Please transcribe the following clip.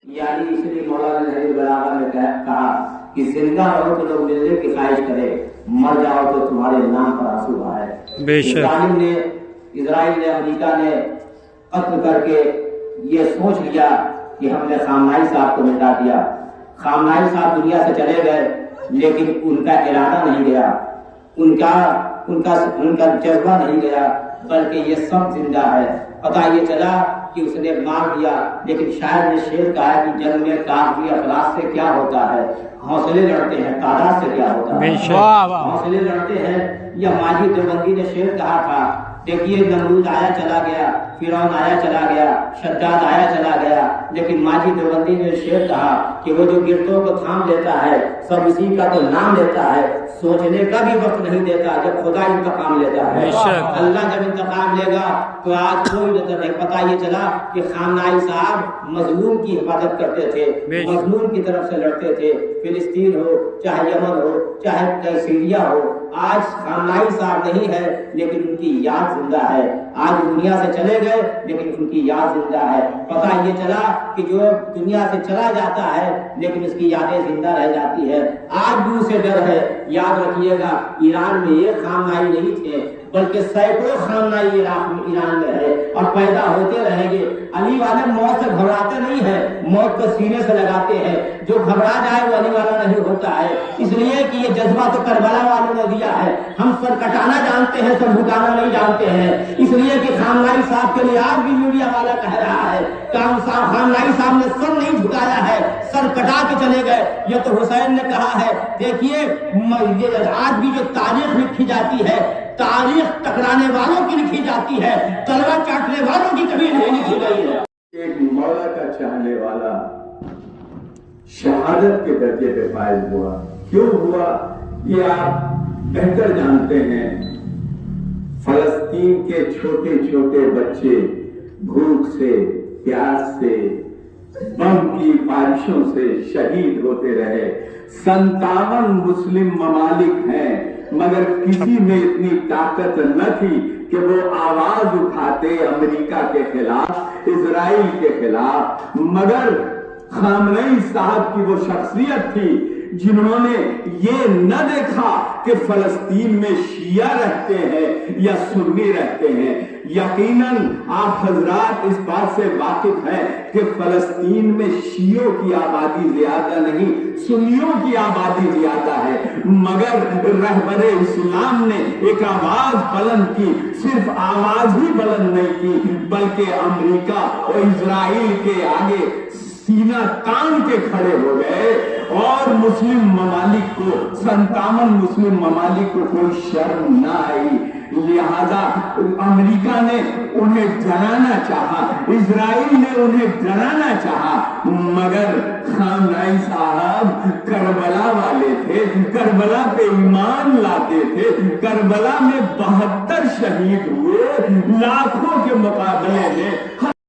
یعنی اس لیے مولانا نحوی البلاغہ نے کہا کہ زندہ رہو تو لوگ ملنے کی خواہش کرے، مر جاؤ تو تمہارے نام پر آنسو بہائے۔ بے شک اسرائیل نے امریکہ نے قتل کر کے یہ سوچ لیا کہ ہم نے خامنائی صاحب کو مٹا دیا۔ خامنائی صاحب دنیا سے چلے گئے لیکن ان کا ارادہ نہیں گیا، ان کا جذبہ نہیں گیا، بلکہ یہ سب زندہ ہے۔ پتہ یہ چلا کہ اس نے مار دیا، لیکن شاید نے شعر کہا کہ جنگ میں کافی افراد سے کیا ہوتا ہے، حوصلے لڑتے ہیں، تعداد سے کیا ہوتا ہے، حوصلے لڑتے ہیں۔ یا ماجد دیوبندی نے شعر کہا تھا، دیکھیے نمرود آیا چلا گیا، فرعون آیا چلا گیا، شداد آیا چلا گیا، لیکن ماجد دیوبندی نے شعر کہا کہ وہ جو گرتوں کو تھام لیتا ہے سب اسی کا تو نام لیتا ہے، سوچنے کا بھی وقت نہیں دیتا جب خدا انتقام لیتا ہے۔ اللہ جب انتقام لے گا تو آج کوئی نظر نہیں۔ پتہ یہ چلا کہ خامنائی صاحب مظلوم کی حفاظت کرتے تھے، مظلوم کی طرف سے لڑتے تھے، فلسطین ہو چاہے یمن ہو چاہے سیریا ہو۔ آج خامنائی صاحب نہیں ہے لیکن ان کی یاد زندہ ہے، آج دنیا سے چلے گئے لیکن ان کی یاد زندہ ہے۔ پتہ یہ چلا کہ جو دنیا سے چلا جاتا ہے لیکن اس کی یادیں زندہ رہ جاتی ہے۔ آج بھی اسے ڈر ہے۔ یاد رکھیے گا ایران میں ایک خامنائی نہیں تھے بلکہ سینکڑوں خامنائی ایران میں ہے اور پیدا ہوتے رہیں گے۔ علی والے موت سے گھبراتے نہیں ہیں، موت کو سینے سے لگاتے ہیں۔ جو گھبرا جائے وہ علی والا نہیں ہوتا ہے، اس لیے کہ یہ جذبہ تو کربلا والوں نے دیا ہے۔ ہم سر کٹانا جانتے ہیں، سر جھکانا نہیں جانتے ہیں، اس لیے کہ خامنائی صاحب کے لیے آج بھی میڈیا والا کہہ رہا ہے کہ خامنائی صاحب نے سر نہیں جھکایا ہے، سر کٹا کے چلے گئے۔ یہ تو حسین نے کہا ہے۔ دیکھیے آج بھی جو تاریخ لکھی جاتی ہے، تاریخ ٹکرانے والوں کی لکھی جاتی ہے، تلوار چاٹنے والوں کی کبھی نہیں لکھی گئی ہے۔ ایک مولا کا چاہنے والا شہادت کے درجے پہ فائز ہوا۔ کیوں ہوا یہ آپ بہتر جانتے ہیں۔ فلسطین کے چھوٹے چھوٹے بچے بھوک سے، پیاس سے، بم کی بارشوں سے شہید ہوتے رہے۔ 57 مسلم ممالک ہیں مگر کسی میں اتنی طاقت نہ تھی کہ وہ آواز اٹھاتے امریکہ کے خلاف، اسرائیل کے خلاف۔ مگر خامنئی صاحب کی وہ شخصیت تھی جنہوں نے یہ نہ دیکھا کہ فلسطین میں شیعہ رہتے ہیں یا سنی رہتے ہیں۔ یقیناً آپ حضرات اس بات سے واقف ہیں کہ فلسطین میں شیعوں کی آبادی زیادہ نہیں، سنیوں کی آبادی زیادہ ہے، مگر رہبر اسلام نے ایک آواز بلند کی۔ صرف آواز ہی بلند نہیں کی بلکہ امریکہ اور اسرائیل کے آگے سینہ تان کے کھڑے ہو گئے اور مسلم ممالک کو، 57 مسلم ممالک کو کوئی شرم نہ آئی۔ لہذا امریکہ نے انہیں ڈرانا چاہا، اسرائیل نے انہیں ڈرانا چاہا، مگر خامنئی صاحب کربلا والے تھے، کربلا پہ ایمان لاتے تھے۔ کربلا میں 72 شہید ہوئے، لاکھوں کے مقابلے میں